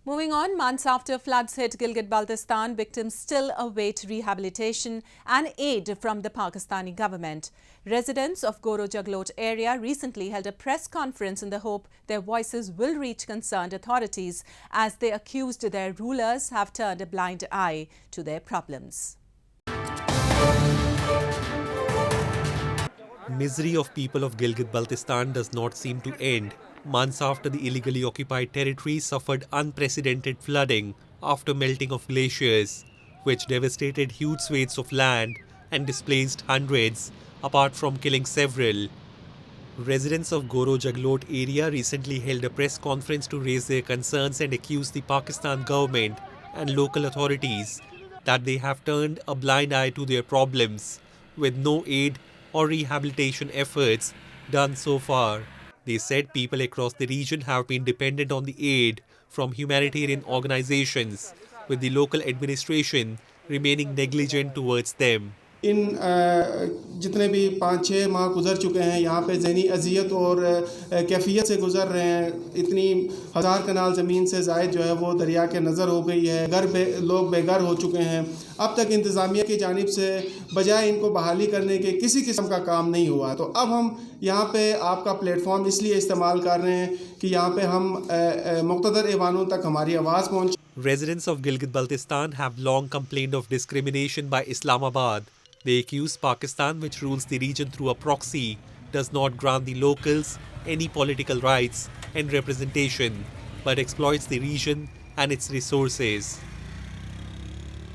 Moving on, months after floods hit Gilgit Baltistan, victims still await rehabilitation and aid from the Pakistani government. Residents of Goro Jaglot area recently held a press conference in the hope their voices will reach concerned authorities, as they accused their rulers have turned a blind eye to their problems. Misery of people of Gilgit Baltistan does not seem to end months after the illegally occupied territory suffered unprecedented flooding after melting of glaciers, which devastated huge swathes of land and displaced hundreds, apart from killing several. Residents of Goro Jaglot area recently held a press conference to raise their concerns and accuse the Pakistan government and local authorities that they have turned a blind eye to their problems, with no aid or rehabilitation efforts done so far. They said people across the region have been dependent on the aid from humanitarian organizations, with the local administration remaining negligent towards them. इन जितने भी 5-6 माह गुजर चुके हैं, यहाँ पे ज़हनी अजियत और कैफियत से गुजर रहे हैं। इतनी 1000 कनाल ज़मीन से ज़ायद जो है वो दरिया के नज़र हो गई है। लोग बेघर हो चुके हैं। अब तक इंतज़ामिया की जानिब से बजाय इनको बहाली करने के किसी किस्म का काम नहीं हुआ। तो अब हम यहाँ पे आपका प्लेटफॉर्म इसलिए इस्तेमाल कर रहे हैं कि यहाँ पे हम मुक़्तदर ऐवानों तक हमारी आवाज़ पहुँचे। Residents of Gilgit Baltistan have long complained of discrimination by Islamabad. They accuse Pakistan, which rules the region through a proxy, does not grant the locals any political rights and representation, but exploits the region and its resources.